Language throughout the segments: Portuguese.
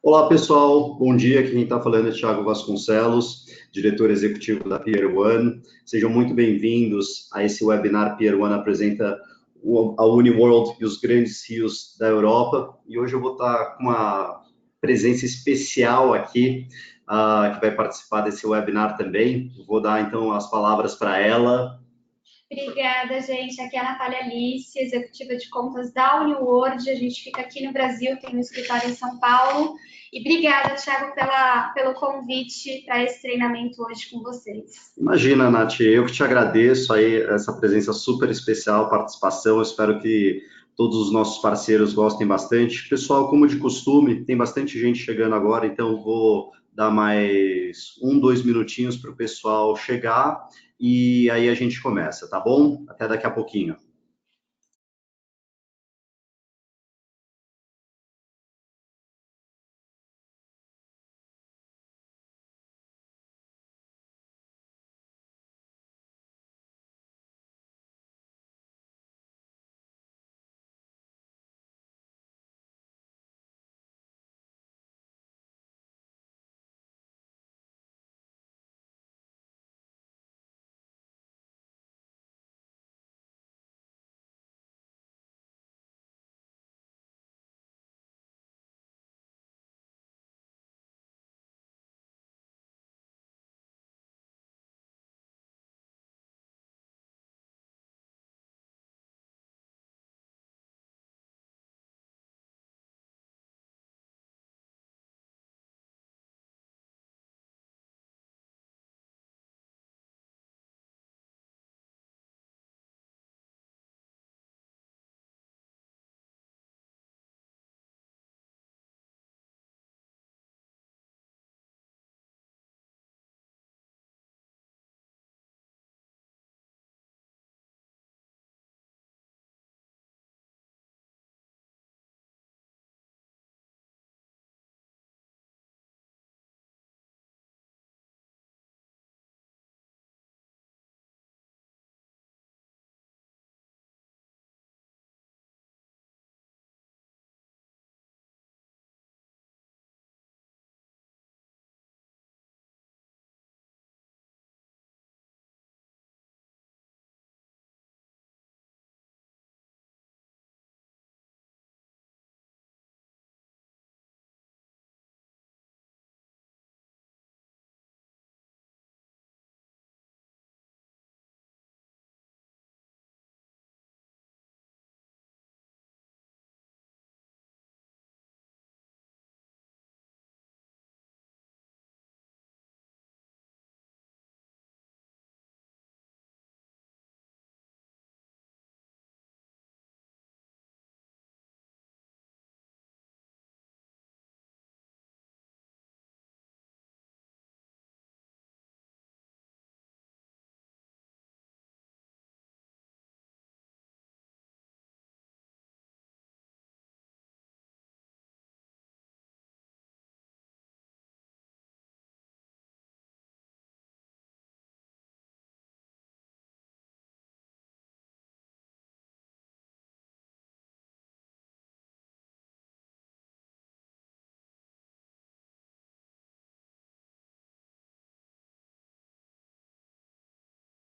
Olá, pessoal. Bom dia. Quem está falando é Thiago Vasconcelos, diretor executivo da Pier One. Sejam muito bem-vindos a esse webinar Pier One apresenta a Uniworld e os grandes rios da Europa. E hoje eu vou estar com uma presença especial aqui, que vai participar desse webinar também. Vou dar, então, as palavras para ela. Obrigada, gente. Aqui é a Natália Alice, executiva de contas da Uniworld. A gente fica aqui no Brasil, tem um escritório em São Paulo. E obrigada, Thiago, pelo convite para esse treinamento hoje com vocês. Imagina, Nath, eu que te agradeço aí essa presença super especial, participação. Eu espero que todos os nossos parceiros gostem bastante. Pessoal, como de costume, tem bastante gente chegando agora, então vou dar mais 2 minutinhos para o pessoal chegar e aí a gente começa, tá bom? Até daqui a pouquinho.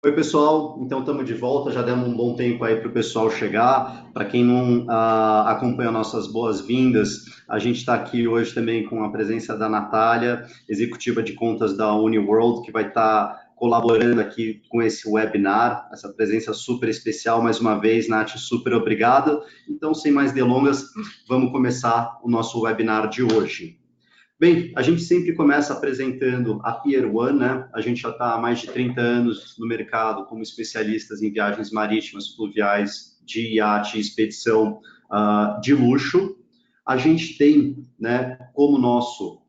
Oi, pessoal. Então, estamos de volta. Já demos um bom tempo aí para o pessoal chegar. Para quem não acompanha nossas boas-vindas, a gente está aqui hoje também com a presença da Natália, executiva de contas da Uniworld, que vai estar colaborando aqui com esse webinar, essa presença super especial. Mais uma vez, Nath, super obrigado. Então, sem mais delongas, vamos começar o nosso webinar de hoje. Bem, a gente sempre começa apresentando a Pier One, né? A gente já está há mais de 30 anos no mercado como especialistas em viagens marítimas, fluviais, de iate e expedição de luxo. A gente tem, né, como nosso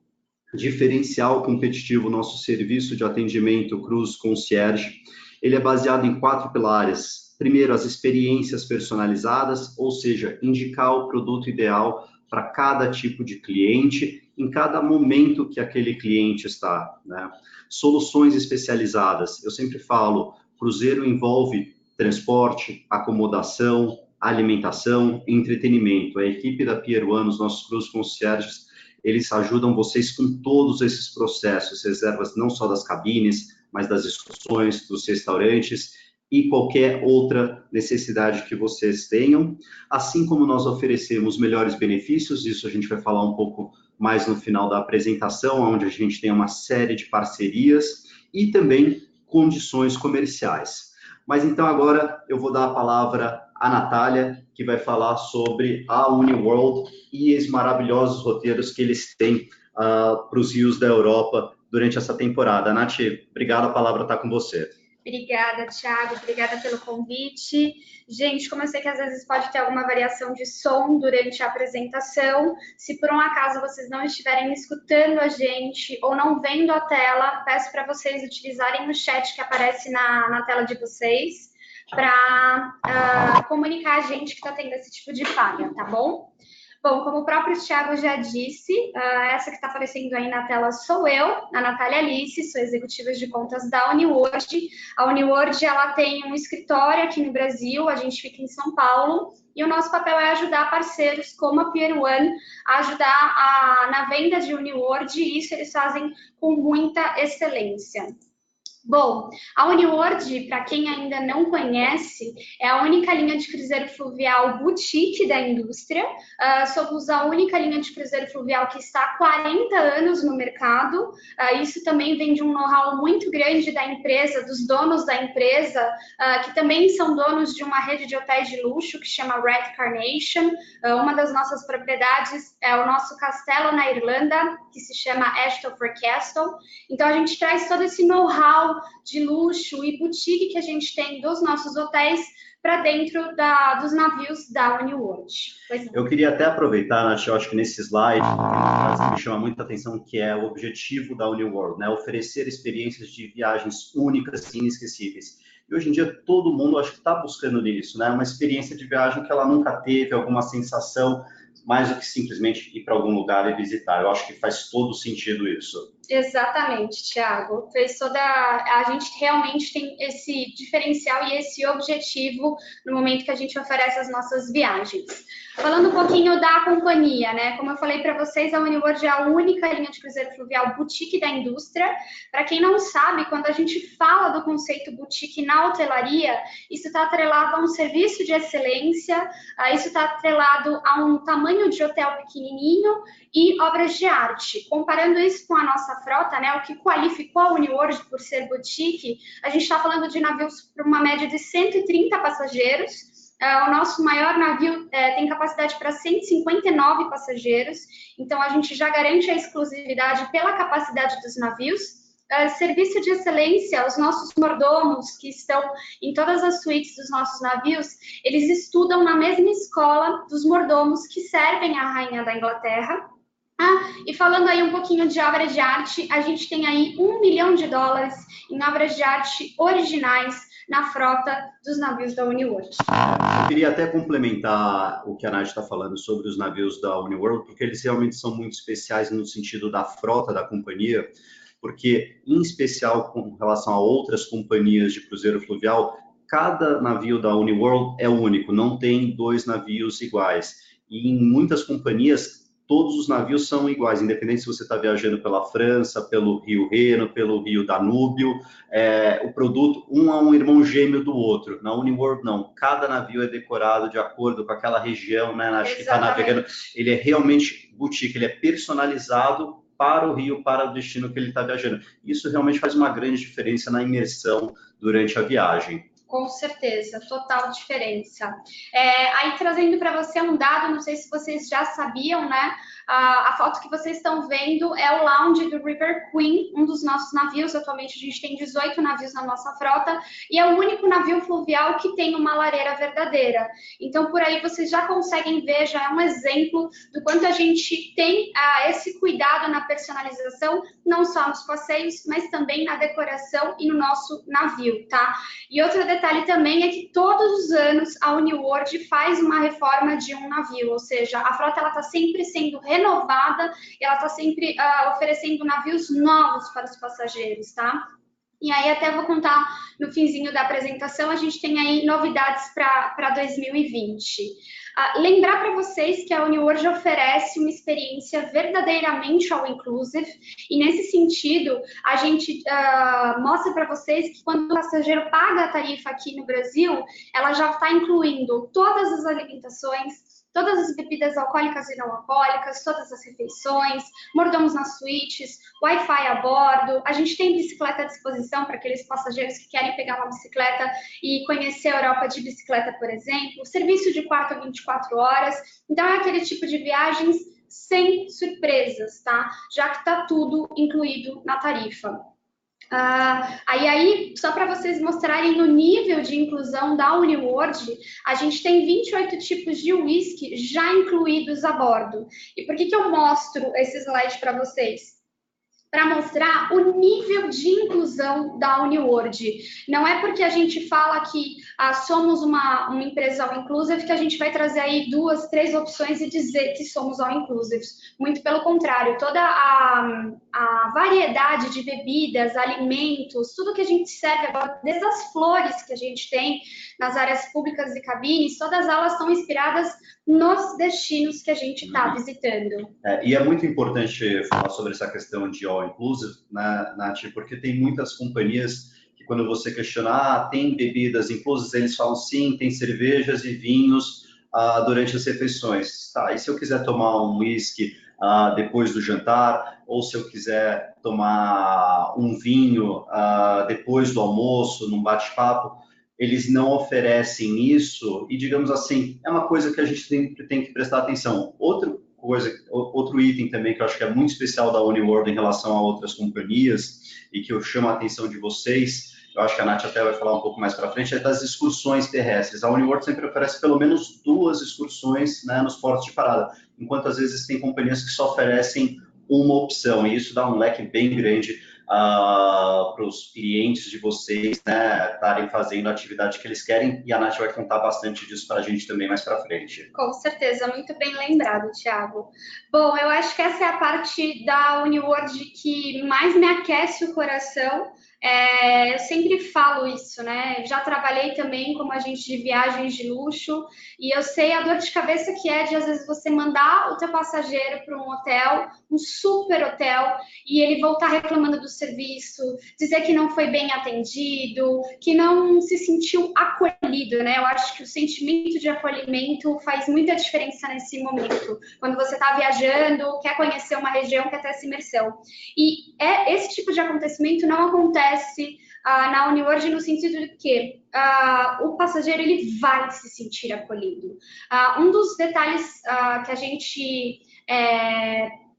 diferencial competitivo, nosso serviço de atendimento Cruise Concierge. Ele é baseado em 4 pilares. Primeiro, as experiências personalizadas, ou seja, indicar o produto ideal para cada tipo de cliente, em cada momento que aquele cliente está, né? Soluções especializadas. Eu sempre falo, cruzeiro envolve transporte, acomodação, alimentação e entretenimento. A equipe da Pier One, os nossos cruise concierges, eles ajudam vocês com todos esses processos, reservas não só das cabines, mas das excursões, dos restaurantes e qualquer outra necessidade que vocês tenham, assim como nós oferecemos melhores benefícios, isso a gente vai falar um pouco mais no final da apresentação, onde a gente tem uma série de parcerias e também condições comerciais. Mas então agora eu vou dar a palavra à Natália, que vai falar sobre a UniWorld e os maravilhosos roteiros que eles têm para os rios da Europa durante essa temporada. Nath, obrigado, a palavra está com você. Obrigada, Thiago. Obrigada pelo convite. Gente, como eu sei que às vezes pode ter alguma variação de som durante a apresentação, se por um acaso vocês não estiverem escutando a gente ou não vendo a tela, peço para vocês utilizarem o chat que aparece na tela de vocês para comunicar a gente que está tendo esse tipo de falha, tá bom? Bom, como o próprio Thiago já disse, essa que está aparecendo aí na tela sou eu, a Natália Alice, sou executiva de contas da UniWorld. A UniWorld, ela tem um escritório aqui no Brasil, a gente fica em São Paulo, e o nosso papel é ajudar parceiros como a Pier One a ajudar na venda de UniWorld, e isso eles fazem com muita excelência. Bom, a UniWorld, para quem ainda não conhece, é a única linha de cruzeiro fluvial boutique da indústria. Somos a única linha de cruzeiro fluvial que está há 40 anos no mercado. Isso também vem de um know-how muito grande da empresa, dos donos da empresa, que também são donos de uma rede de hotéis de luxo que chama Red Carnation. Uma das nossas propriedades é o nosso castelo na Irlanda, que se chama Ashtofer Castle. Então, a gente traz todo esse know-how de luxo e boutique que a gente tem dos nossos hotéis para dentro dos navios da UniWorld. Eu queria até aproveitar, Nath, eu acho que nesse slide tem uma frase que me chama muita atenção, que é o objetivo da UniWorld, né? Oferecer experiências de viagens únicas e inesquecíveis. E hoje em dia todo mundo acho que está buscando nisso, né? Uma experiência de viagem que ela nunca teve, alguma sensação, mais do que simplesmente ir para algum lugar e visitar. Eu acho que faz todo sentido isso. Exatamente, Thiago. A gente realmente tem esse diferencial e esse objetivo no momento que a gente oferece as nossas viagens. Falando um pouquinho da companhia, né? Como eu falei para vocês, a UniWorld é a única linha de cruzeiro fluvial boutique da indústria. Para quem não sabe, quando a gente fala do conceito boutique na hotelaria, isso está atrelado a um serviço de excelência, isso está atrelado a um tamanho de hotel pequenininho e obras de arte. Comparando isso com a nossa frota, né, o que qualificou a UniWorld por ser boutique, a gente está falando de navios para uma média de 130 passageiros. O nosso maior navio tem capacidade para 159 passageiros, então a gente já garante a exclusividade pela capacidade dos navios. Serviço de excelência, os nossos mordomos que estão em todas as suítes dos nossos navios, eles estudam na mesma escola dos mordomos que servem a Rainha da Inglaterra. E falando aí um pouquinho de obras de arte, a gente tem aí $1 milhão em obras de arte originais na frota dos navios da UniWorld. Eu queria até complementar o que a Nath está falando sobre os navios da UniWorld, porque eles realmente são muito especiais no sentido da frota da companhia, porque, em especial com relação a outras companhias de cruzeiro fluvial, cada navio da UniWorld é único, não tem dois navios iguais. E em muitas companhias, todos os navios são iguais, independente se você está viajando pela França, pelo Rio Reno, pelo Rio Danúbio, o produto, um é um irmão gêmeo do outro. Na UniWorld, não. Cada navio é decorado de acordo com aquela região, né, Nath, que está navegando. Ele é realmente boutique, ele é personalizado para o rio, para o destino que ele está viajando. Isso realmente faz uma grande diferença na imersão durante a viagem. Com certeza, total diferença. Aí trazendo para você um dado, não sei se vocês já sabiam, né? A foto que vocês estão vendo é o lounge do River Queen, um dos nossos navios. Atualmente a gente tem 18 navios na nossa frota e é o único navio fluvial que tem uma lareira verdadeira. Então, por aí vocês já conseguem ver, já é um exemplo do quanto a gente tem esse cuidado na personalização, não só nos passeios, mas também na decoração e no nosso navio, tá? E outro detalhe também é que todos os anos a UniWorld faz uma reforma de um navio, ou seja, a frota está sempre sendo renovada, ela está sempre oferecendo navios novos para os passageiros, tá? E aí até vou contar no finzinho da apresentação, a gente tem aí novidades para 2020. Lembrar para vocês que a UniWorld oferece uma experiência verdadeiramente all-inclusive, e nesse sentido, a gente mostra para vocês que quando o passageiro paga a tarifa aqui no Brasil, ela já está incluindo todas as alimentações, todas as bebidas alcoólicas e não alcoólicas, todas as refeições, mordomos nas suítes, Wi-Fi a bordo, a gente tem bicicleta à disposição para aqueles passageiros que querem pegar uma bicicleta e conhecer a Europa de bicicleta, por exemplo, serviço de quarto a 24 horas, então é aquele tipo de viagens sem surpresas, tá? Já que está tudo incluído na tarifa. Aí, só para vocês mostrarem o nível de inclusão da UniWorld, a gente tem 28 tipos de whisky já incluídos a bordo. E por que eu mostro esse slide para vocês? Para mostrar o nível de inclusão da UniWorld. Não é porque a gente fala que somos uma empresa all-inclusive que a gente vai trazer aí 2, 3 opções e dizer que somos all-inclusive. Muito pelo contrário, toda a variedade de bebidas, alimentos, tudo que a gente serve agora, desde as flores que a gente tem nas áreas públicas e cabines, todas elas são inspiradas nos destinos que a gente está visitando. E é muito importante falar sobre essa questão de all-inclusive, né, Nath, porque tem muitas companhias que quando você questiona, tem bebidas inclusas, eles falam sim, tem cervejas e vinhos durante as refeições. Tá, e se eu quiser tomar um whisky depois do jantar, ou se eu quiser tomar um vinho depois do almoço, num bate-papo, eles não oferecem isso e, digamos assim, é uma coisa que a gente tem que prestar atenção. Outro item também que eu acho que é muito especial da UniWorld em relação a outras companhias e que eu chamo a atenção de vocês, eu acho que a Nath até vai falar um pouco mais para frente, é das excursões terrestres. A UniWorld sempre oferece pelo menos 2 excursões, né, nos portos de parada, enquanto às vezes tem companhias que só oferecem uma opção, e isso dá um leque bem grande para os clientes de vocês, né, estarem fazendo a atividade que eles querem, e a Nath vai contar bastante disso para a gente também mais para frente. Com certeza, muito bem lembrado, Thiago. Bom, eu acho que essa é a parte da UniWorld que mais me aquece o coração. Eu sempre falo isso, né? Já trabalhei também como agente de viagens de luxo e eu sei a dor de cabeça que é de, às vezes, você mandar o teu passageiro para um hotel, um super hotel, e ele voltar reclamando do serviço, dizer que não foi bem atendido, que não se sentiu acolhido, né? Eu acho que o sentimento de acolhimento faz muita diferença nesse momento. Quando você está viajando, quer conhecer uma região, quer ter essa imersão. E esse tipo de acontecimento não acontece na UniWorld no sentido de que o passageiro ele vai se sentir acolhido. Um dos detalhes que a gente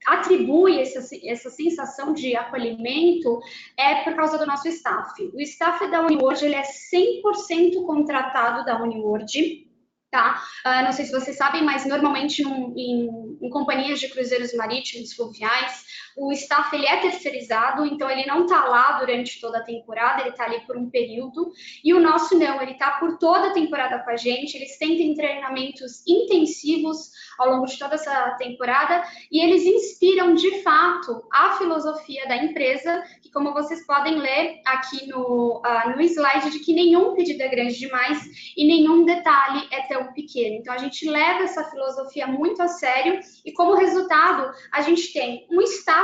atribui essa sensação de acolhimento é por causa do nosso staff. O staff da UniWorld ele é 100% contratado da UniWorld. Tá? Não sei se vocês sabem, mas normalmente em companhias de cruzeiros marítimos, fluviais, o staff ele é terceirizado, então ele não está lá durante toda a temporada, ele está ali por um período, e o nosso não, ele está por toda a temporada com a gente, eles têm treinamentos intensivos ao longo de toda essa temporada, e eles inspiram de fato a filosofia da empresa, que como vocês podem ler aqui no slide, de que nenhum pedido é grande demais e nenhum detalhe é tão pequeno. Então, a gente leva essa filosofia muito a sério e, como resultado, a gente tem um staff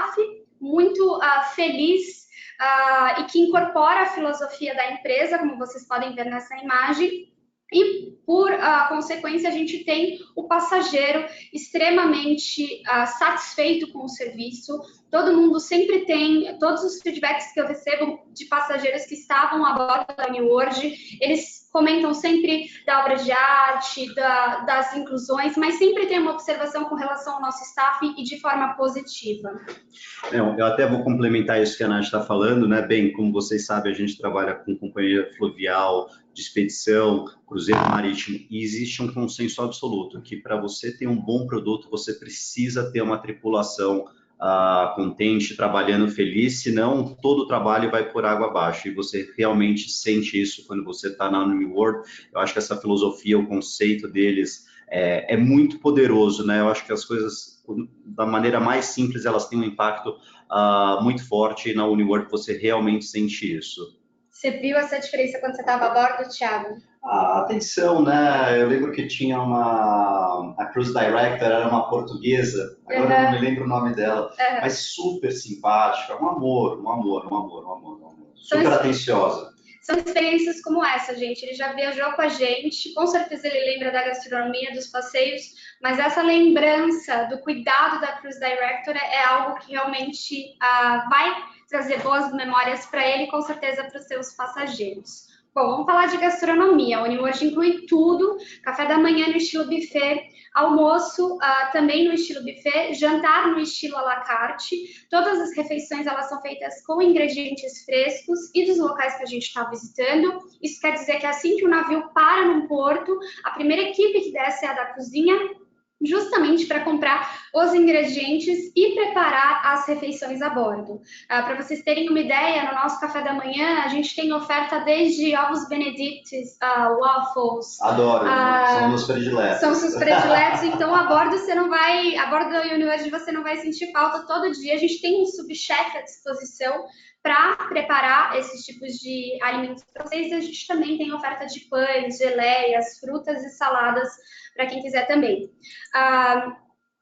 muito feliz e que incorpora a filosofia da empresa, como vocês podem ver nessa imagem, e, por consequência, a gente tem o passageiro extremamente satisfeito com o serviço. Todo mundo sempre tem, todos os feedbacks que eu recebo de passageiros que estavam a bordo da UniWorld, eles comentam sempre da obra de arte, das inclusões, mas sempre tem uma observação com relação ao nosso staff e de forma positiva. Eu até vou complementar isso que a Nath está falando, né? Bem, como vocês sabem, a gente trabalha com companhia fluvial, de expedição, cruzeiro marítimo, e existe um consenso absoluto que para você ter um bom produto, você precisa ter uma tripulação contente, trabalhando feliz, senão todo o trabalho vai por água abaixo, e você realmente sente isso quando você está na Uniworld. Eu acho que essa filosofia, o conceito deles é muito poderoso, né? Eu acho que as coisas, da maneira mais simples, elas têm um impacto muito forte, e na Uniworld você realmente sente isso. Você viu essa diferença quando você estava a bordo, Thiago? A atenção, né? Eu lembro que tinha a Cruise Director, era uma portuguesa, agora eu não me lembro o nome dela, mas super simpática, um amor, um amor, um amor, um amor, um amor. Super atenciosa. São experiências como essa, gente. Ele já viajou com a gente, com certeza ele lembra da gastronomia, dos passeios, mas essa lembrança do cuidado da Cruise Director é algo que realmente vai trazer boas memórias para ele e com certeza para os seus passageiros. Bom, vamos falar de gastronomia. A Uniworld inclui tudo, café da manhã no estilo buffet, almoço também no estilo buffet, jantar no estilo à la carte. Todas as refeições elas são feitas com ingredientes frescos e dos locais que a gente está visitando. Isso quer dizer que assim que o navio para num porto, a primeira equipe que desce é a da cozinha, justamente para comprar os ingredientes e preparar as refeições a bordo. Para vocês terem uma ideia, no nosso café da manhã, a gente tem oferta desde ovos benedictes, waffles. Adoro, são meus prediletos. São seus prediletos, então a bordo da Uniworld você não vai sentir falta todo dia. A gente tem um subchefe à disposição para preparar esses tipos de alimentos para vocês. A gente também tem oferta de pães, geleias, frutas e saladas para quem quiser também.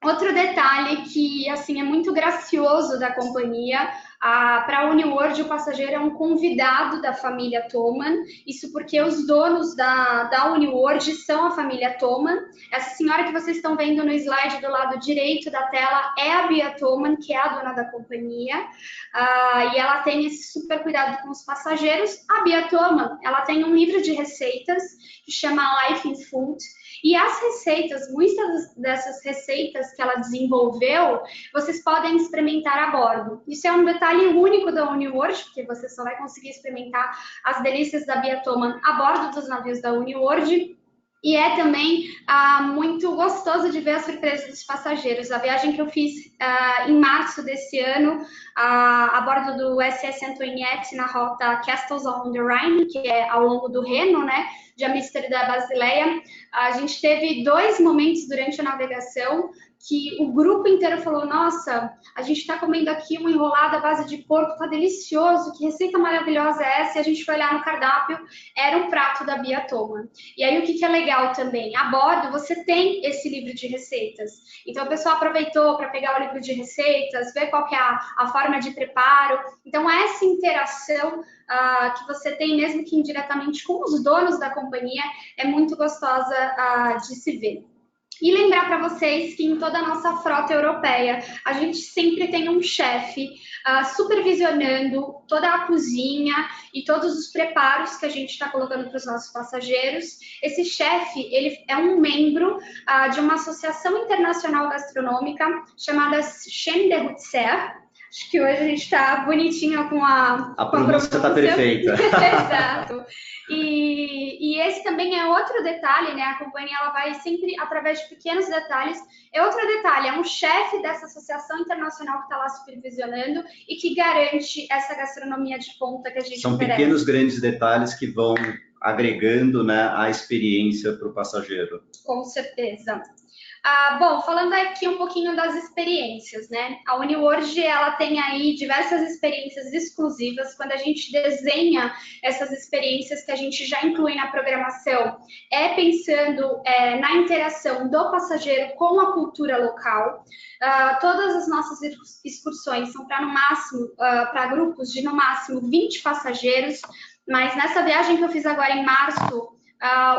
Outro detalhe que assim é muito gracioso da companhia, para a Uniworld o passageiro é um convidado da família Thoman, isso porque os donos da Uniworld são a família Thoman. Essa senhora que vocês estão vendo no slide do lado direito da tela é a Bia Thoman, que é a dona da companhia, e ela tem esse super cuidado com os passageiros. A Bia Thoman, ela tem um livro de receitas que chama Life in Food, e as receitas, muitas dessas receitas que ela desenvolveu, vocês podem experimentar a bordo. Isso é um detalhe único da Uniworld, porque você só vai conseguir experimentar as delícias da Bia Thoman a bordo dos navios da Uniworld. E é também muito gostoso de ver a surpresa dos passageiros. A viagem que eu fiz em março desse ano, a bordo do SS Antoinette, na rota Castles on the Rhine, que é ao longo do Reno, né, de Amsterdã a Basileia, a gente teve 2 momentos durante a navegação que o grupo inteiro falou: nossa, a gente está comendo aqui uma enrolada à base de porco, tá delicioso, que receita maravilhosa é essa? E a gente foi olhar no cardápio, era um prato da Bia Thoman. E aí o que é legal também? A bordo você tem esse livro de receitas. Então o pessoal aproveitou para pegar o livro de receitas, ver qual que é a forma de preparo. Então essa interação que você tem, mesmo que indiretamente com os donos da companhia, é muito gostosa de se ver. E lembrar para vocês que em toda a nossa frota europeia, a gente sempre tem um chefe supervisionando toda a cozinha e todos os preparos que a gente está colocando para os nossos passageiros. Esse chefe, ele é um membro de uma associação internacional gastronômica chamada Chaîne de Haute-Serre. Acho que hoje a gente está bonitinha com a pronúncia está perfeita. Exato. E esse também é outro detalhe, né? A companhia ela vai sempre através de pequenos detalhes. É outro detalhe, é um chefe dessa associação internacional que está lá supervisionando e que garante essa gastronomia de ponta que a gente São oferece. Pequenos grandes detalhes que vão agregando, né, a experiência para o passageiro. Com certeza. Bom, falando aqui um pouquinho das experiências, né? A Uniworld, ela tem aí diversas experiências exclusivas. Quando a gente desenha essas experiências que a gente já inclui na programação, é pensando na interação do passageiro com a cultura local. Todas as nossas excursões são para no máximo, para grupos de no máximo 20 passageiros, mas nessa viagem que eu fiz agora em março,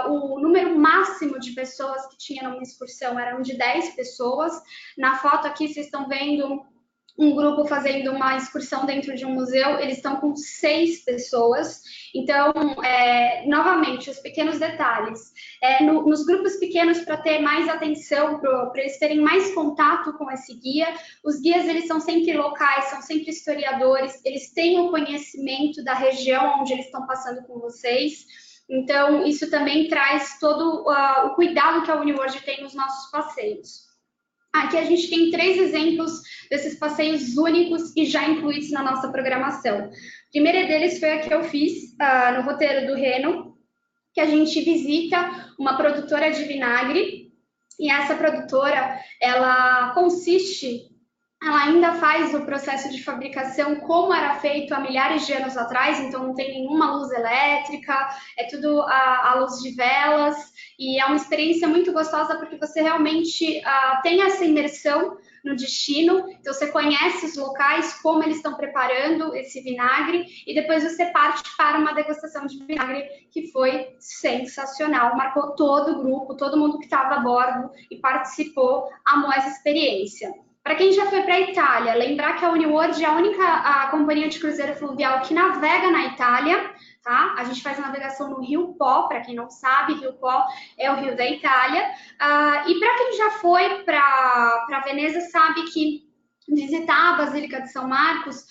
o número máximo de pessoas que tinha numa excursão eram de 10 pessoas. Na foto aqui vocês estão vendo um grupo fazendo uma excursão dentro de um museu, eles estão com 6 pessoas. Então, novamente, os pequenos detalhes. Nos grupos pequenos, para ter mais atenção, para eles terem mais contato com esse guia, os guias eles são sempre locais, são sempre historiadores, eles têm o conhecimento da região onde eles estão passando com vocês. Então, isso também traz todo o cuidado que a Uniworld tem nos nossos passeios. Aqui a gente tem 3 exemplos desses passeios únicos e já incluídos na nossa programação. O primeiro deles foi a que eu fiz no roteiro do Reno, que a gente visita uma produtora de vinagre, e essa produtora, ela ainda faz o processo de fabricação como era feito há milhares de anos atrás, então não tem nenhuma luz elétrica, é tudo à luz de velas, e é uma experiência muito gostosa porque você realmente tem essa imersão no destino, então você conhece os locais, como eles estão preparando esse vinagre, e depois você parte para uma degustação de vinagre que foi sensacional, marcou todo o grupo, todo mundo que estava a bordo e participou, amou essa experiência. Para quem já foi para a Itália, lembrar que a Uniworld é a única companhia de cruzeiro fluvial que navega na Itália, tá? A gente faz navegação no Rio Pó, para quem não sabe, Rio Pó é o rio da Itália. E para quem já foi para Veneza, sabe que visitar a Basílica de São Marcos,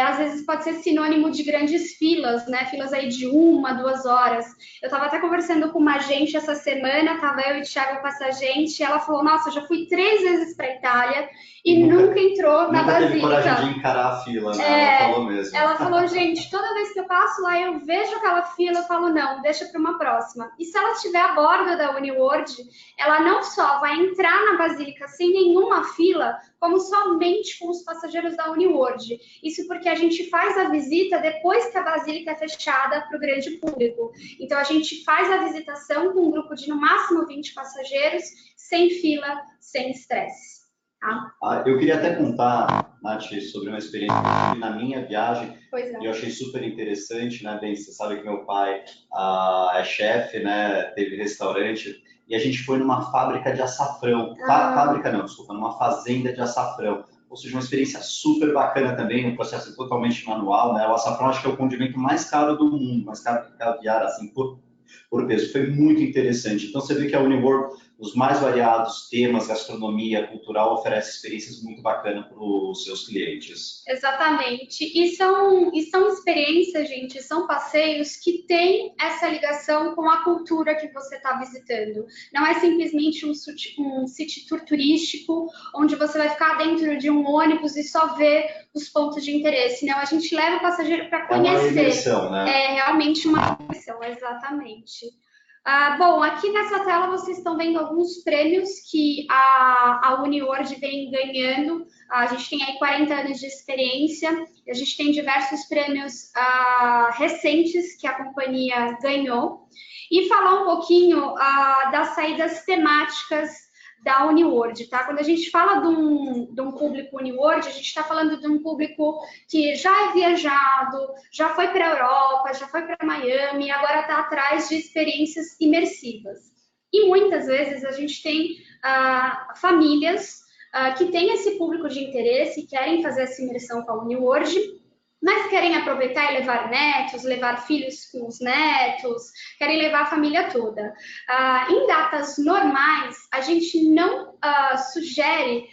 às vezes pode ser sinônimo de grandes filas, né? Filas aí de 1, 2 horas. Eu estava até conversando com uma gente essa semana, estava eu e o Thiago com essa gente, e ela falou, nossa, eu já fui 3 vezes para a Itália e nunca entrou na Basílica. Teve coragem de encarar a fila, né? Ela falou mesmo. Ela falou, gente, toda vez que eu passo lá, eu vejo aquela fila, eu falo, não, deixa para uma próxima. E se ela estiver a bordo da Uniworld, ela não só vai entrar na Basílica sem nenhuma fila, como somente com os passageiros da Uniworld. Isso porque a gente faz a visita depois que a Basílica é fechada para o grande público. Então, a gente faz a visitação com um grupo de, no máximo, 20 passageiros, sem fila, sem estresse. Eu queria até contar, Nath, sobre uma experiência que eu tive na minha viagem, e eu achei super interessante, né? Bem, você sabe que meu pai é chefe, né? Teve restaurante, e a gente foi numa fábrica de açafrão. Fábrica não, desculpa, numa fazenda de açafrão. Ou seja, uma experiência super bacana também, um processo totalmente manual, né? O açafrão acho que é o condimento mais caro do mundo, mais caro que caviar, assim, por peso. Foi muito interessante. Então, você vê que a Uniworld, os mais variados temas, gastronomia, cultural, oferece experiências muito bacanas para os seus clientes. Exatamente. E são experiências, gente, são passeios que têm essa ligação com a cultura que você está visitando. Não é simplesmente um city tour turístico, onde você vai ficar dentro de um ônibus e só ver os pontos de interesse. Não, a gente leva o passageiro para conhecer. É uma imersão, né? É realmente uma imersão, exatamente. Bom, aqui nessa tela vocês estão vendo alguns prêmios que a Uniworld vem ganhando. A gente tem aí 40 anos de experiência, a gente tem diversos prêmios recentes que a companhia ganhou. E falar um pouquinho das saídas temáticas da Uniworld, tá? Quando a gente fala de um público Uniworld, a gente está falando de um público que já é viajado, já foi para a Europa, já foi para Miami, agora está atrás de experiências imersivas. E muitas vezes a gente tem famílias que têm esse público de interesse e querem fazer essa imersão com a Uniworld, mas querem aproveitar e levar netos, levar filhos com os netos, querem levar a família toda. Em datas normais, a gente não sugere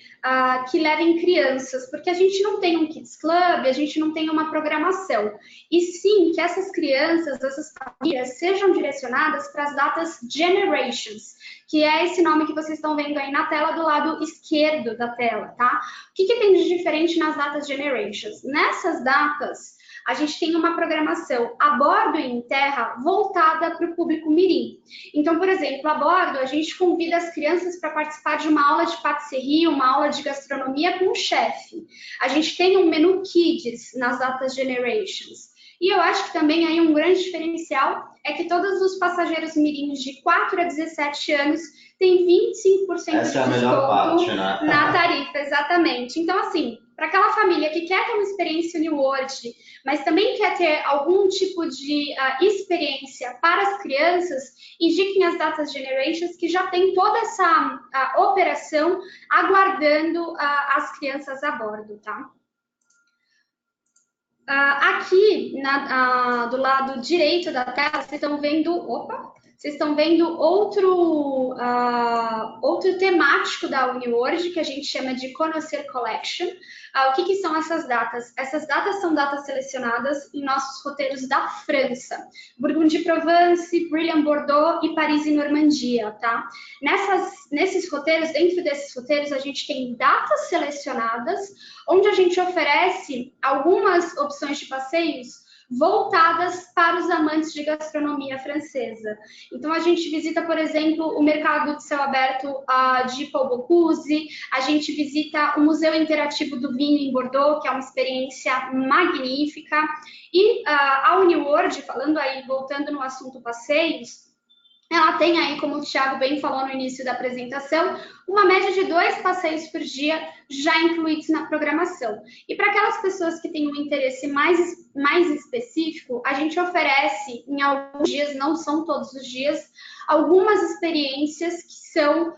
que levem crianças, porque a gente não tem um Kids Club, a gente não tem uma programação. E sim, que essas crianças, essas famílias, sejam direcionadas para as datas Generations, que é esse nome que vocês estão vendo aí na tela, do lado esquerdo da tela, tá? O que tem de diferente nas datas Generations? Nessas datas, a gente tem uma programação a bordo e em terra voltada para o público mirim. Então, por exemplo, a bordo, a gente convida as crianças para participar de uma aula de patisserie, uma aula de gastronomia com um chefe. A gente tem um menu Kids nas datas Generations. E eu acho que também aí um grande diferencial é que todos os passageiros mirins de 4 a 17 anos têm 25% Essa de é a melhor parte, desconto né? na tarifa, exatamente. Então, assim, para aquela família que quer ter uma experiência Uniworld, mas também quer ter algum tipo de experiência para as crianças, indiquem as datas Generations, que já tem toda essa operação aguardando as crianças a bordo, tá? Aqui do lado direito da tela, vocês estão vendo, outro outro temático da UniWorld, que a gente chama de Conhecer Collection. O que são essas datas? Essas datas são datas selecionadas em nossos roteiros da França. Burgundy-Provence, Brillant-Bordeaux e Paris e Normandia, tá? Nesses roteiros, dentro desses roteiros, a gente tem datas selecionadas, onde a gente oferece algumas opções de passeios voltadas para os amantes de gastronomia francesa. Então, a gente visita, por exemplo, o mercado de céu aberto de Paul Bocuse, a gente visita o Museu Interativo do Vinho em Bordeaux, que é uma experiência magnífica, e a UniWorld, falando aí, voltando no assunto passeios, ela tem aí, como o Thiago bem falou no início da apresentação, uma média de 2 passeios por dia já incluídos na programação. E para aquelas pessoas que têm um interesse mais específico, a gente oferece, em alguns dias, não são todos os dias, algumas experiências que são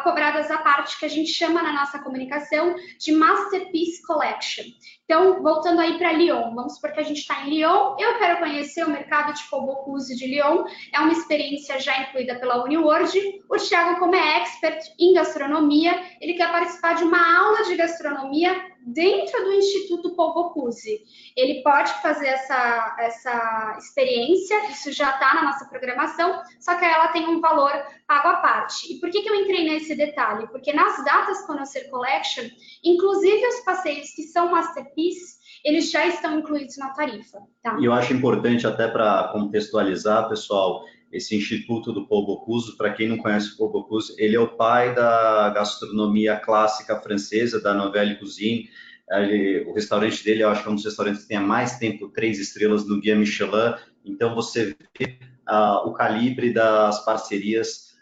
cobradas à parte, que a gente chama na nossa comunicação de Masterpiece Collection. Então, voltando aí para Lyon, vamos supor que a gente está em Lyon, eu quero conhecer o mercado de Paul Bocuse de Lyon, é uma experiência já incluída pela UniWorld. O Thiago, como é expert em gastronomia, ele quer participar de uma aula de gastronomia dentro do Instituto Paul Bocuse. Ele pode fazer essa experiência, isso já está na nossa programação, só que ela tem um valor pago à parte. E por que eu entrei nesse detalhe? Porque nas datas Conhecer Collection, inclusive os passeios que são Masterpiece, eles já estão incluídos na tarifa. Tá? E eu acho importante, até para contextualizar, pessoal, esse Instituto do Paul Bocuse, para quem não conhece o Paul Bocuse, ele é o pai da gastronomia clássica francesa, da Nouvelle Cuisine. O restaurante dele, eu acho que é um dos restaurantes que tem há mais tempo 3 estrelas no Guia Michelin. Então, você vê o calibre das parcerias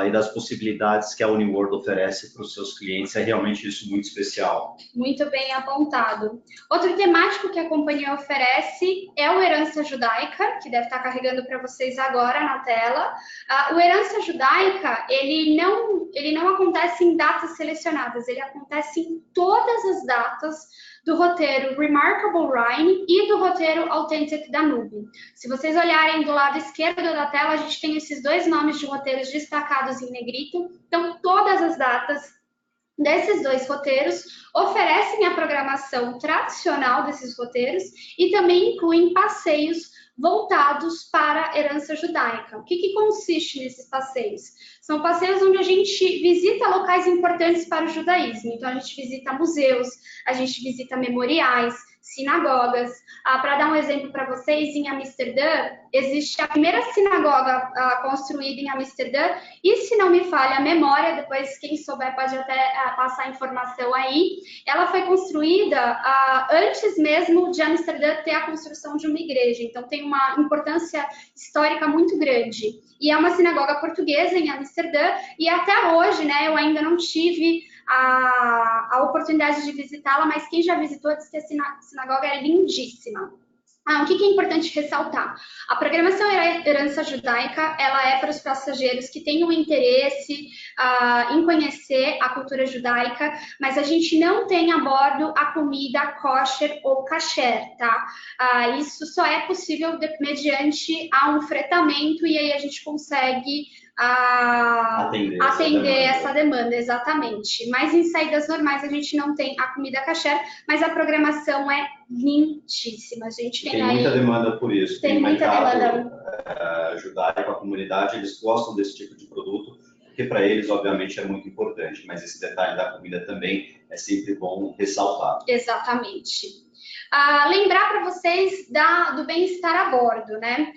e das possibilidades que a UniWorld oferece para os seus clientes. É realmente isso muito especial. Muito bem apontado. Outro temático que a companhia oferece é o Herança Judaica, que deve estar carregando para vocês agora na tela. O Herança Judaica, ele não acontece em datas selecionadas, ele acontece em todas as datas do roteiro Remarkable Rhine e do roteiro Authentic Danube. Se vocês olharem do lado esquerdo da tela, a gente tem esses 2 nomes de roteiros destacados em negrito. Então, todas as datas desses 2 roteiros oferecem a programação tradicional desses roteiros e também incluem passeios voltados para a herança judaica. O que consiste nesses passeios? São passeios onde a gente visita locais importantes para o judaísmo. Então, a gente visita museus, a gente visita memoriais, sinagogas. Para dar um exemplo para vocês, em Amsterdã, existe a primeira sinagoga construída em Amsterdã, e se não me falha a memória, depois quem souber pode até passar a informação aí, ela foi construída antes mesmo de Amsterdã ter a construção de uma igreja, então tem uma importância histórica muito grande. E é uma sinagoga portuguesa em Amsterdã, e até hoje, né, eu ainda não tive a oportunidade de visitá-la, mas quem já visitou diz que a sinagoga é lindíssima. O que é importante ressaltar? A programação Herança Judaica, ela é para os passageiros que tenham interesse em conhecer a cultura judaica, mas a gente não tem a bordo a comida kosher ou kasher, tá? Isso só é possível mediante um fretamento, e aí a gente consegue atender essa demanda, exatamente. Mas em saídas normais a gente não tem a comida kasher, mas a programação é lindíssima. A gente tem muita demanda por isso. Tem muita demanda. Judaico, a comunidade, eles gostam desse tipo de produto, porque para eles, obviamente, é muito importante, mas esse detalhe da comida também é sempre bom ressaltar. Exatamente. Lembrar para vocês do bem-estar a bordo, né?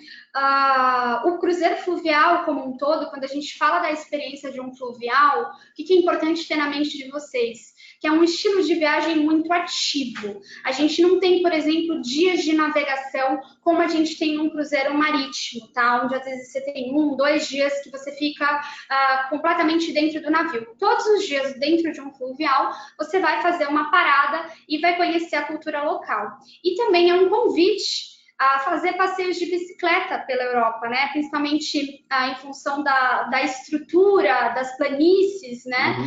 O cruzeiro fluvial como um todo, quando a gente fala da experiência de um fluvial, o que é importante ter na mente de vocês? Que é um estilo de viagem muito ativo. A gente não tem, por exemplo, dias de navegação como a gente tem num cruzeiro marítimo, tá? Onde às vezes você tem 1, 2 dias que você fica completamente dentro do navio. Todos os dias dentro de um fluvial, você vai fazer uma parada e vai conhecer a cultura local. E também é um convite a fazer passeios de bicicleta pela Europa, né? Principalmente em função da estrutura, das planícies, né?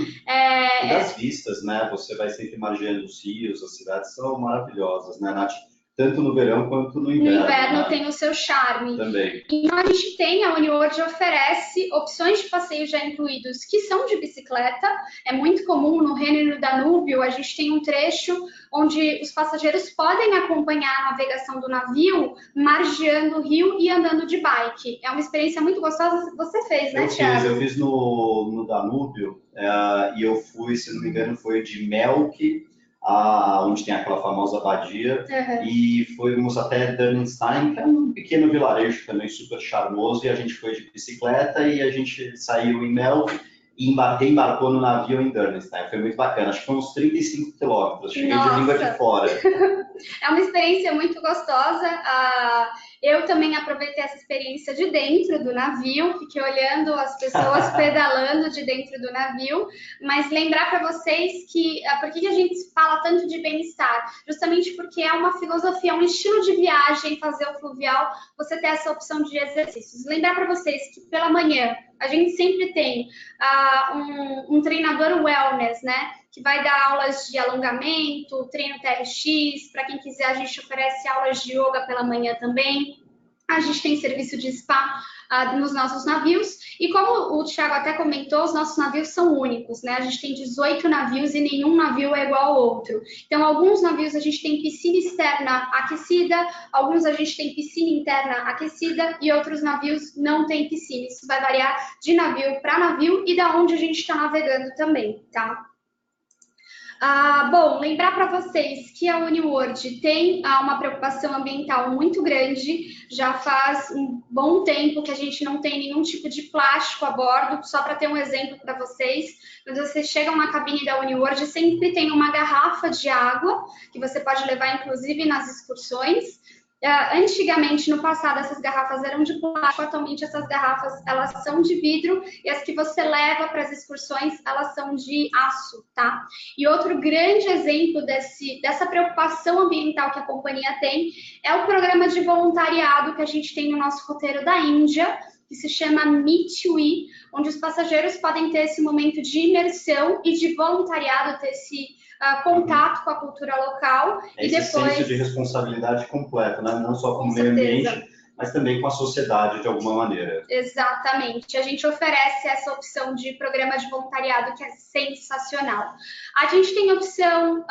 E das vistas, né? Você vai sempre margeando os rios, as cidades são maravilhosas, né, Nath? tanto no verão quanto no No inverno. inverno Né? tem o seu charme. Também. Então a gente tem, a UniWorld oferece opções de passeio já incluídos que são de bicicleta. É muito comum no Reno e no Danúbio, a gente tem um trecho onde os passageiros podem acompanhar a navegação do navio, margeando o rio e andando de bike. É uma experiência muito gostosa que você fez, né, Thiago? Eu fiz no Danúbio, e eu fui, se não me engano, foi de Melk, onde tem aquela famosa abadia, e fomos até Dürnstein, que é um pequeno vilarejo também super charmoso, e a gente foi de bicicleta e a gente saiu em Melk e embarcou no navio em Dürnstein. Foi muito bacana, acho que foi uns 35 quilômetros, cheguei de língua de fora. É uma experiência muito gostosa. Eu também aproveitei essa experiência de dentro do navio, fiquei olhando as pessoas pedalando de dentro do navio, mas lembrar para vocês que por que a gente fala tanto de bem-estar? Justamente porque é uma filosofia, um estilo de viagem fazer o fluvial, você ter essa opção de exercícios. Lembrar para vocês que pela manhã a gente sempre tem um treinador wellness, né? Que vai dar aulas de alongamento, treino TRX. Para quem quiser, a gente oferece aulas de yoga pela manhã também. A gente tem serviço de spa nos nossos navios. E como o Thiago até comentou, os nossos navios são únicos, né? A gente tem 18 navios e nenhum navio é igual ao outro. Então, alguns navios a gente tem piscina externa aquecida, alguns a gente tem piscina interna aquecida e outros navios não tem piscina. Isso vai variar de navio para navio e da onde a gente está navegando também, tá? Bom, lembrar para vocês que a UniWorld tem uma preocupação ambiental muito grande, já faz um bom tempo que a gente não tem nenhum tipo de plástico a bordo, só para ter um exemplo para vocês, quando vocês chegam na cabine da UniWorld, sempre tem uma garrafa de água, que você pode levar inclusive nas excursões. Antigamente, no passado, essas garrafas eram de plástico, atualmente essas garrafas elas são de vidro e as que você leva para as excursões elas são de aço, tá? E outro grande exemplo dessa preocupação ambiental que a companhia tem é o programa de voluntariado que a gente tem no nosso roteiro da Índia, que se chama Meet We, onde os passageiros podem ter esse momento de imersão e de voluntariado, ter esse contato com a cultura local. E depois... senso de responsabilidade completa, né? Não só com o meio ambiente, mas também com a sociedade de alguma maneira. Exatamente. A gente oferece essa opção de programa de voluntariado que é sensacional. A gente tem opção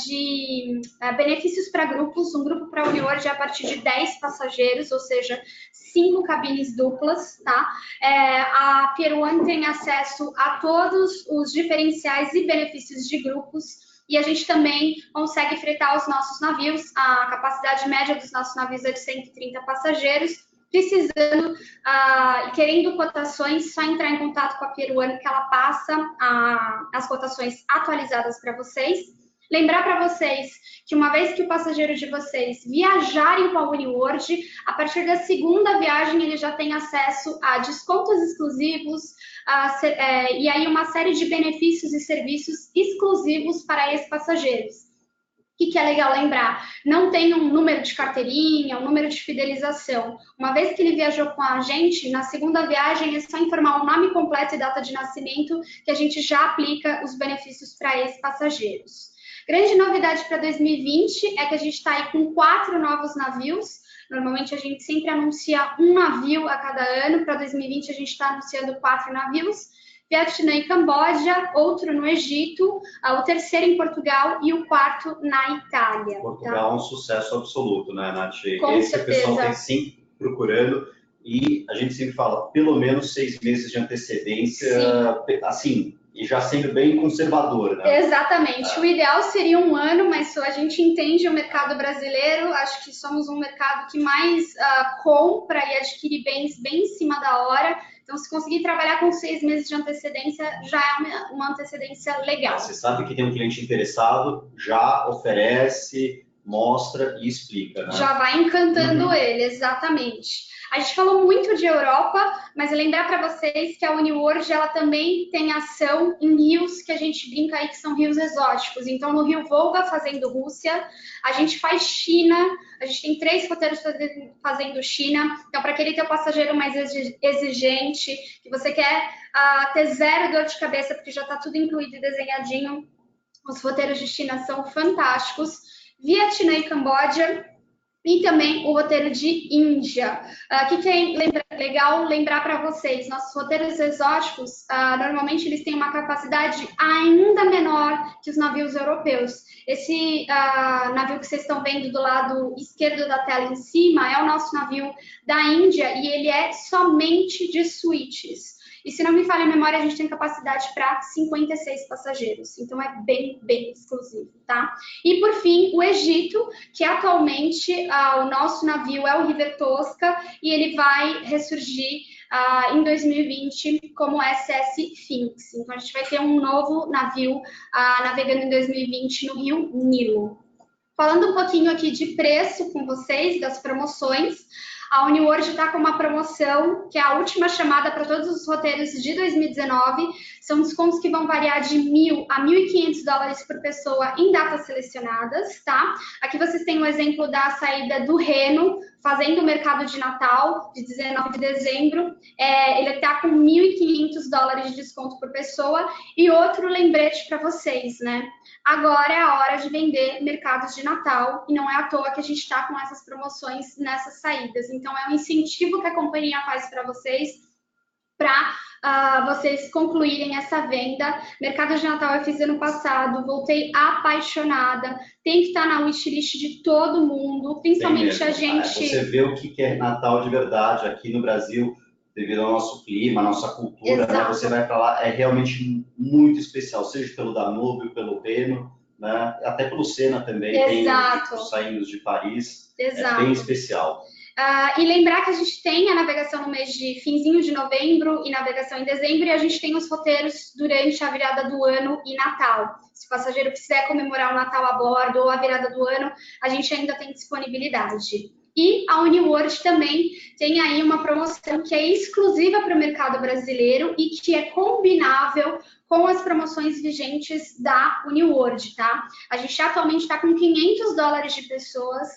de benefícios para grupos. Um grupo para a UniWorld é a partir de 10 passageiros, ou seja, 5 cabines duplas, tá? A Pier One tem acesso a todos os diferenciais e benefícios de grupos. E a gente também consegue fretar os nossos navios. A capacidade média dos nossos navios é de 130 passageiros. Precisando e querendo cotações, só entrar em contato com a Pier One que ela passa as cotações atualizadas para vocês. Lembrar para vocês que uma vez que o passageiro de vocês viajarem com a UniWorld, a partir da segunda viagem ele já tem acesso a descontos exclusivos e aí uma série de benefícios e serviços exclusivos para esses passageiros. O que é legal lembrar? Não tem um número de carteirinha, um número de fidelização. Uma vez que ele viajou com a gente, na segunda viagem é só informar o nome completo e data de nascimento que a gente já aplica os benefícios para esses passageiros. Grande novidade para 2020 é que a gente está aí com 4 novos navios. Normalmente a gente sempre anuncia um navio a cada ano. Para 2020 a gente está anunciando 4 navios. Vietnã e Camboja, outro no Egito, o terceiro em Portugal e o quarto na Itália. Portugal é um sucesso absoluto, né, Nath? Com Esse certeza. O pessoal tem sempre procurando e a gente sempre fala, pelo menos 6 meses de antecedência, sim. Assim, e já sendo bem conservador, né? Exatamente. O ideal seria 1 ano, mas a gente entende o mercado brasileiro, acho que somos um mercado que mais compra e adquire bens bem em cima da hora. Então, se conseguir trabalhar com 6 meses de antecedência, já é uma antecedência legal. Você sabe que tem um cliente interessado, já oferece, mostra e explica, né? Já vai encantando ele, exatamente. A gente falou muito de Europa, mas lembrar para vocês que a UniWorld ela também tem ação em rios que a gente brinca aí que são rios exóticos. Então, no Rio Volga, fazendo Rússia, a gente faz China, a gente tem 3 roteiros fazendo China. Então, para aquele teu passageiro mais exigente, que você quer ter 0 dor de cabeça, porque já está tudo incluído e desenhadinho, os roteiros de China são fantásticos. Vietnã e Camboja, e também o roteiro de Índia. O que é legal lembrar para vocês? Nossos roteiros exóticos, normalmente eles têm uma capacidade ainda menor que os navios europeus. Esse navio que vocês estão vendo do lado esquerdo da tela em cima é o nosso navio da Índia e ele é somente de suítes. E se não me falha a memória, a gente tem capacidade para 56 passageiros. Então é bem, bem exclusivo, tá? E por fim, o Egito, que atualmente o nosso navio é o River Tosca e ele vai ressurgir em 2020 como SS Phoenix. Então a gente vai ter um novo navio navegando em 2020 no Rio Nilo. Falando um pouquinho aqui de preço com vocês, das promoções, a UniWorld está com uma promoção, que é a última chamada para todos os roteiros de 2019. São descontos que vão variar de $1.000 a $1.500 por pessoa em datas selecionadas, tá? Aqui vocês têm um exemplo da saída do Reno, fazendo o mercado de Natal, de 19 de dezembro. Ele está com $1.500 de desconto por pessoa. E outro lembrete para vocês, né? Agora é a hora de vender mercados de Natal e não é à toa que a gente está com essas promoções nessas saídas. Então, é um incentivo que a companhia faz para vocês para vocês concluírem essa venda. Mercado de Natal eu fiz ano passado, voltei apaixonada. Tem que estar na wishlist de todo mundo, principalmente a gente. Você vê o que é Natal de verdade aqui no Brasil, devido ao nosso clima, à nossa cultura, né? Você vai para lá, é realmente muito especial, seja pelo Danúbio, pelo Reno, né? Até pelo Sena também. Exato. Tem os saindo de Paris. Exato. É bem especial. E lembrar que a gente tem a navegação no mês de finzinho de novembro e navegação em dezembro, e a gente tem os roteiros durante a virada do ano e Natal. Se o passageiro quiser comemorar o Natal a bordo ou a virada do ano, a gente ainda tem disponibilidade. E a UniWorld também tem aí uma promoção que é exclusiva para o mercado brasileiro e que é combinável com as promoções vigentes da UniWorld, tá? A gente atualmente está com $500 de pessoas...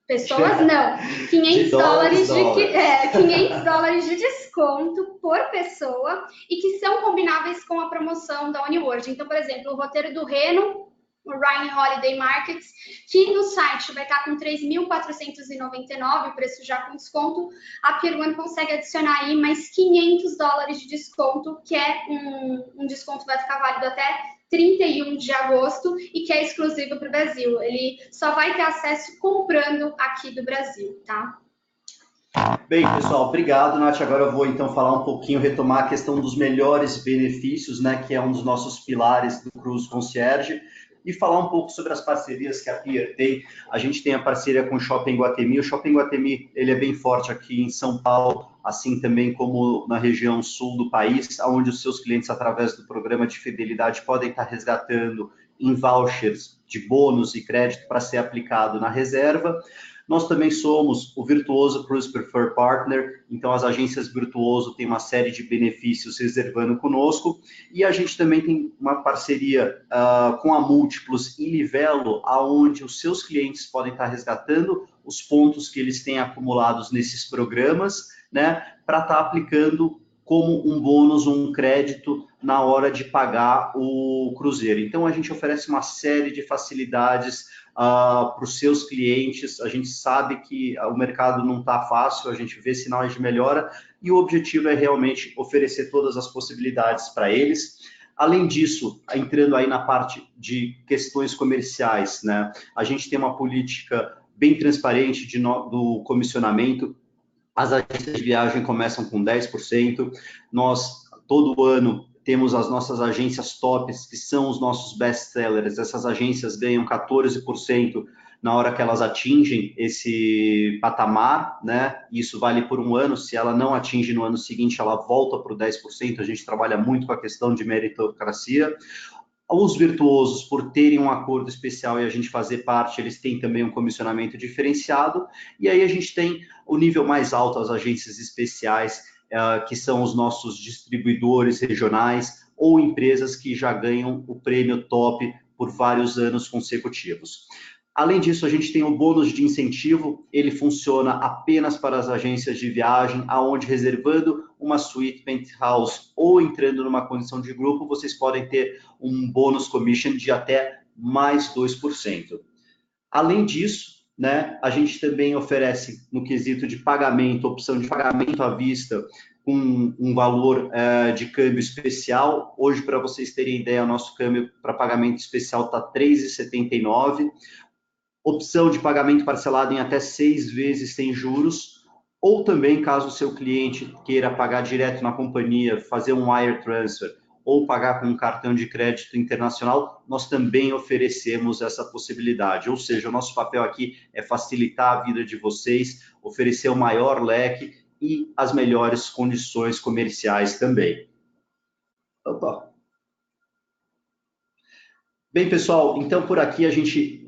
Pessoas não, $500 de desconto por pessoa e que são combináveis com a promoção da UniWorld. Então, por exemplo, o roteiro do Reno, o Ryan Holiday Markets, que no site vai estar com $3.499, o preço já com desconto, a Pier One consegue adicionar aí mais $500 de desconto, que é um desconto que vai ficar válido até 31 de agosto e que é exclusivo para o Brasil. Ele só vai ter acesso comprando aqui do Brasil, tá? Bem, pessoal, obrigado, Nath. Agora eu vou então falar um pouquinho, retomar a questão dos melhores benefícios, né, que é um dos nossos pilares do Cruise Concierge, e falar um pouco sobre as parcerias que a Pier tem. A gente tem a parceria com o Shopping Guatemi. O Shopping Guatemi, ele é bem forte aqui em São Paulo, assim também como na região sul do país, onde os seus clientes, através do programa de fidelidade, podem estar resgatando em vouchers de bônus e crédito para ser aplicado na reserva. Nós também somos o Virtuoso Cruise Preferred Partner, então as agências Virtuoso têm uma série de benefícios reservando conosco, e a gente também tem uma parceria com a Múltiplos e Livelo, aonde os seus clientes podem estar resgatando os pontos que eles têm acumulados nesses programas, né, para estar aplicando como um bônus, um crédito na hora de pagar o cruzeiro. Então, a gente oferece uma série de facilidades para os seus clientes. A gente sabe que o mercado não está fácil, a gente vê sinais de melhora e o objetivo é realmente oferecer todas as possibilidades para eles. Além disso, entrando aí na parte de questões comerciais, né, a gente tem uma política bem transparente do comissionamento. As agências de viagem começam com 10%. Nós, todo ano, temos as nossas agências tops, que são os nossos best-sellers. Essas agências ganham 14% na hora que elas atingem esse patamar, né? Isso vale por um ano. Se ela não atinge no ano seguinte, ela volta para o 10%. A gente trabalha muito com a questão de meritocracia. Os virtuosos, por terem um acordo especial e a gente fazer parte, eles têm também um comissionamento diferenciado. E aí a gente tem o nível mais alto, as agências especiais, que são os nossos distribuidores regionais ou empresas que já ganham o prêmio top por vários anos consecutivos. Além disso, a gente tem o bônus de incentivo, ele funciona apenas para as agências de viagem, aonde reservando uma suíte penthouse ou entrando numa condição de grupo, vocês podem ter um bônus commission de até mais 2%. Além disso, né, a gente também oferece no quesito de pagamento, opção de pagamento à vista, com um valor de câmbio especial. Hoje, para vocês terem ideia, o nosso câmbio para pagamento especial está R$ 3,79. Opção de pagamento parcelado em até 6 vezes sem juros, ou também, caso o seu cliente queira pagar direto na companhia, fazer um wire transfer, ou pagar com um cartão de crédito internacional, nós também oferecemos essa possibilidade. Ou seja, o nosso papel aqui é facilitar a vida de vocês, oferecer o maior leque e as melhores condições comerciais também. Opa. Bem, pessoal, então por aqui a gente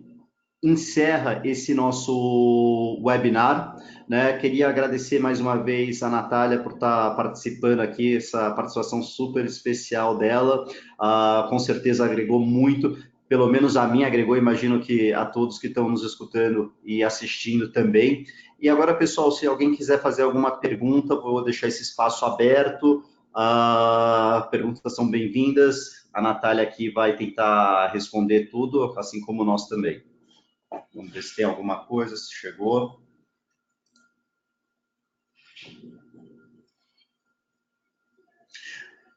encerra esse nosso webinar, né? Queria agradecer mais uma vez a Natália por estar participando aqui, essa participação super especial dela, com certeza agregou muito, pelo menos a mim agregou, imagino que a todos que estão nos escutando e assistindo também. E agora, pessoal, se alguém quiser fazer alguma pergunta, vou deixar esse espaço aberto, perguntas são bem-vindas, a Natália aqui vai tentar responder tudo, assim como nós também. Vamos ver se tem alguma coisa, se chegou.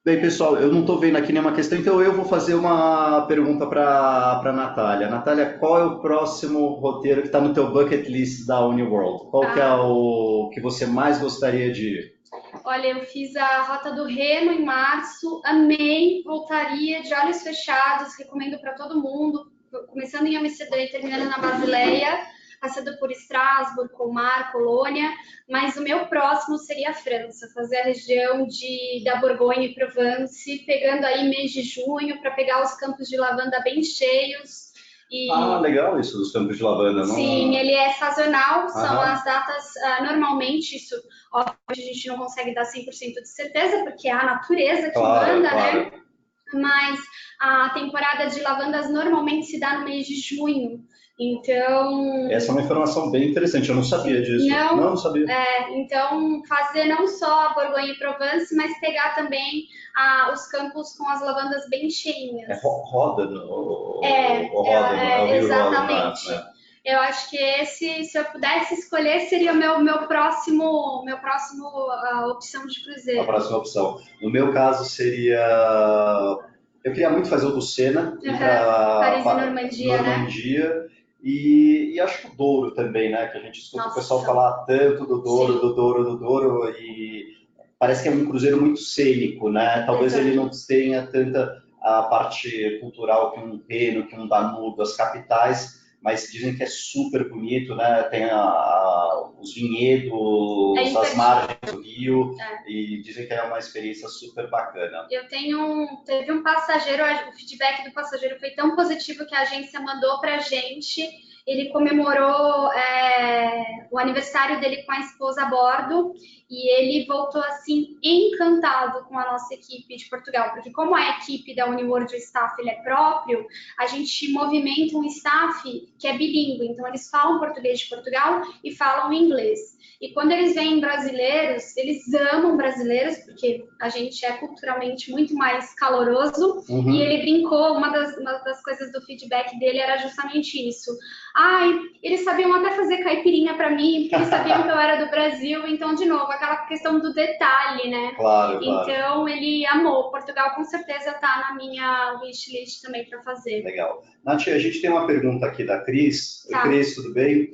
Bem, pessoal, eu não estou vendo aqui nenhuma questão, então eu vou fazer uma pergunta para a Natália. Natália, qual é o próximo roteiro que está no teu bucket list da Uniworld? Qual que é o que você mais gostaria de ir? Olha, eu fiz a Rota do Reno em março, amei, voltaria de olhos fechados, recomendo para todo mundo, começando em Amsterdã e terminando na Basileia, passando por Estrasburgo, Colmar, Colônia, mas o meu próximo seria a França, fazer a região da Borgonha e Provence, pegando aí mês de junho para pegar os campos de lavanda bem cheios. Legal isso dos campos de lavanda. Não... Sim, ele é sazonal, são as datas, normalmente, isso, óbvio, a gente não consegue dar 100% de certeza, porque é a natureza que manda, claro. Né? Mas a temporada de lavandas normalmente se dá no mês de junho. Então... Essa é uma informação bem interessante, eu não sabia disso. Não sabia. Então, fazer não só a Borgonha e Provence, mas pegar também os campos com as lavandas bem cheinhas. É roda, roda exatamente. Roda, né? Eu acho que esse, se eu pudesse escolher, seria o meu próximo opção de cruzeiro. A próxima opção. No meu caso seria... Eu queria muito fazer o do Sena, Paris e Normandia, né? E acho que o Douro também, né? Que a gente escuta o pessoal falar tanto do Douro, do Douro, do Douro, e parece que é um cruzeiro muito cênico, né? Talvez ele não tenha tanta a parte cultural que um Reno, que um Danúbio, as capitais, mas dizem que é super bonito, né? Tem os vinhedos, as margens do rio, e dizem que é uma experiência super bacana. Teve um passageiro, o feedback do passageiro foi tão positivo que a agência mandou pra gente. Ele comemorou o aniversário dele com a esposa a bordo e ele voltou assim encantado com a nossa equipe de Portugal, porque como a equipe da Uniworld, o staff ele é próprio, a gente movimenta um staff que é bilíngue, então eles falam português de Portugal e falam inglês. E quando eles veem brasileiros, eles amam brasileiros, porque a gente é culturalmente muito mais caloroso. E ele brincou, uma das coisas do feedback dele era justamente isso. Eles sabiam até fazer caipirinha para mim, porque eles sabiam que eu era do Brasil. Então, de novo, aquela questão do detalhe, né? Claro. Então, ele amou. Portugal, com certeza, está na minha wishlist também para fazer. Legal. Nath, a gente tem uma pergunta aqui da Cris. Cris, tudo bem?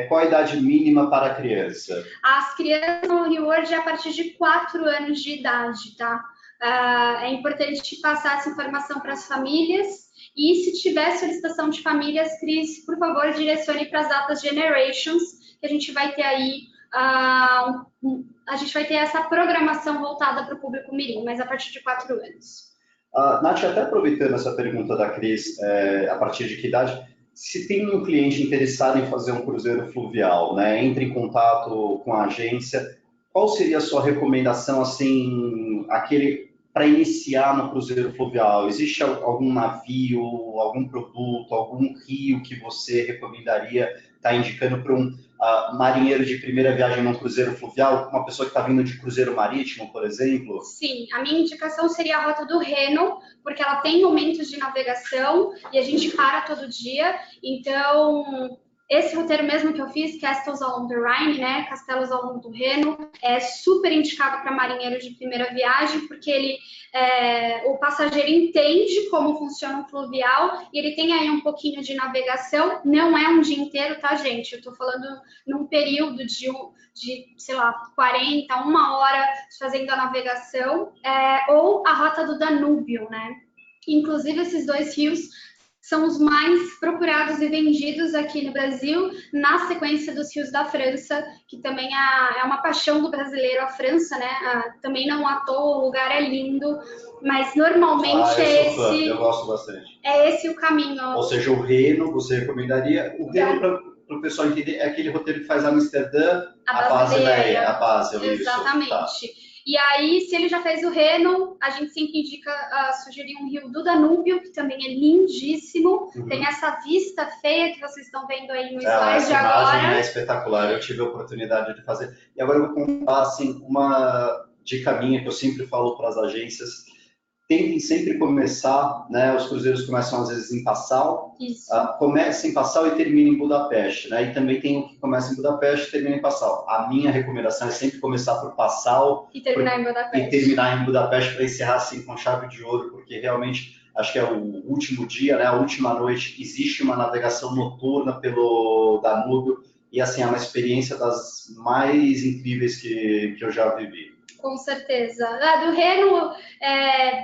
Qual a idade mínima para a criança? As crianças no Uniworld é a partir de 4 anos de idade, tá? É importante passar essa informação para as famílias. E se tiver solicitação de famílias, Cris, por favor, direcione para as datas Generations, que a gente vai ter aí, a gente vai ter essa programação voltada para o público mirim, mas a partir de 4 anos. Nath, até aproveitando essa pergunta da Cris, a partir de que idade, se tem um cliente interessado em fazer um cruzeiro fluvial, né, entre em contato com a agência, qual seria a sua recomendação, assim, para iniciar no cruzeiro fluvial? Existe algum navio, algum produto, algum rio que você recomendaria estar indicando para marinheiro de primeira viagem num cruzeiro fluvial, uma pessoa que está vindo de cruzeiro marítimo, por exemplo? Sim, a minha indicação seria a rota do Reno, porque ela tem momentos de navegação e a gente para todo dia. Então, esse roteiro mesmo que eu fiz, Castles Along the Rhine, né, Castelos ao longo do Reno, é super indicado para marinheiros de primeira viagem, porque o passageiro entende como funciona o fluvial e ele tem aí um pouquinho de navegação. Não é um dia inteiro, tá, gente? Eu estou falando num período sei lá, 40, uma hora fazendo a navegação, ou a rota do Danúbio, né? Inclusive, esses dois rios são os mais procurados e vendidos aqui no Brasil, na sequência dos rios da França, que também é uma paixão do brasileiro, a França, né? Também não à toa, o lugar é lindo, mas normalmente eu gosto bastante. É esse o caminho. Ou seja, o Reno, você recomendaria? O Reno, para o pessoal entender, é aquele roteiro que faz Amsterdã, a Basileia, a Basel. Exatamente. Tá. E aí, se ele já fez o Reno, a gente sempre indica sugerir um rio do Danúbio, que também é lindíssimo. Uhum. Tem essa vista feia que vocês estão vendo aí no slide de agora. Essa imagem é espetacular, eu tive a oportunidade de fazer. E agora eu vou contar assim, uma dica minha que eu sempre falo para as agências. Tentem sempre começar, né? Os cruzeiros começam às vezes em Passau, começa em Passau e termina em Budapeste, né? E também tem o que começa em Budapeste e termina em Passau. A minha recomendação é sempre começar por Passau e terminar em Budapeste para encerrar assim com chave de ouro, porque realmente acho que é o último dia, né? A última noite existe uma navegação noturna pelo Danúbio e assim é uma experiência das mais incríveis que eu já vivi. Com certeza. Do Reno,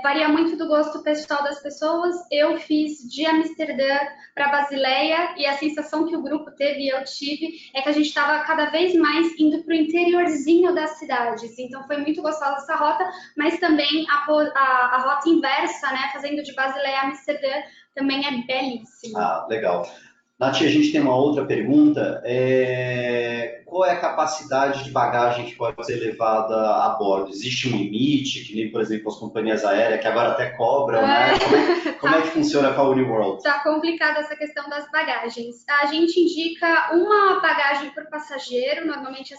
varia muito do gosto pessoal das pessoas. Eu fiz de Amsterdã para Basileia e a sensação que o grupo teve e eu tive é que a gente estava cada vez mais indo para o interiorzinho das cidades. Então foi muito gostosa essa rota, mas também a rota inversa, né, fazendo de Basileia a Amsterdã, também é belíssima. Legal. Nath, a gente tem uma outra pergunta. Qual é a capacidade de bagagem que pode ser levada a bordo? Existe um limite, que nem, por exemplo, as companhias aéreas, que agora até cobram, né? Como é que funciona com a Uniworld? Está complicada essa questão das bagagens. A gente indica uma bagagem por passageiro, normalmente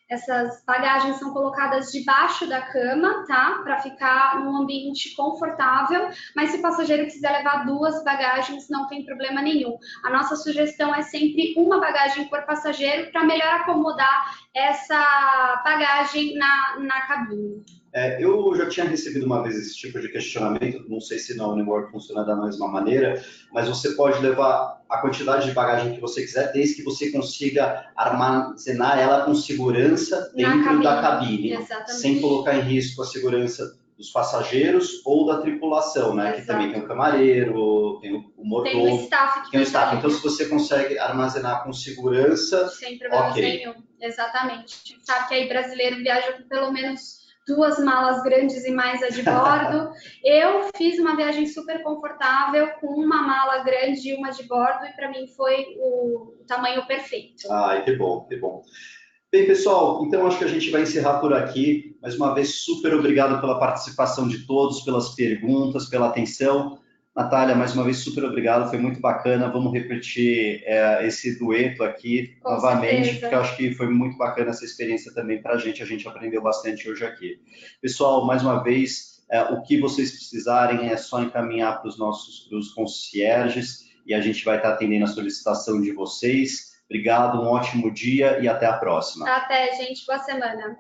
essas bagagens são colocadas debaixo da cama, tá? Para ficar num ambiente confortável, mas se o passageiro quiser levar 2 bagagens, não tem problema nenhum. A nossa sugestão é sempre uma bagagem por passageiro para melhor acomodar essa bagagem na cabine. Eu já tinha recebido uma vez esse tipo de questionamento, não sei se na Uniworld funciona da mesma maneira, mas você pode levar a quantidade de bagagem que você quiser, desde que você consiga armazenar ela com segurança dentro da cabine, sem colocar em risco a segurança dos passageiros ou da tripulação, né? Exato. Que também tem o camareiro, tem o mordomo, tem o staff. Tem o staff. Então, se você consegue armazenar com segurança, sem problemas nenhum. Exatamente. A gente sabe que aí brasileiro viaja com pelo menos 2 malas grandes e mais a de bordo. Eu fiz uma viagem super confortável com uma mala grande e uma de bordo e para mim foi o tamanho perfeito. Que bom, que bom. Bem, pessoal, então acho que a gente vai encerrar por aqui. Mais uma vez, super obrigado pela participação de todos, pelas perguntas, pela atenção. Natália, mais uma vez, super obrigado, foi muito bacana. Vamos repetir esse dueto aqui novamente, porque eu acho que foi muito bacana essa experiência também para a gente aprendeu bastante hoje aqui. Pessoal, mais uma vez, o que vocês precisarem é só encaminhar para os concierges e a gente vai estar atendendo a solicitação de vocês. Obrigado, um ótimo dia e até a próxima. Até, gente. Boa semana.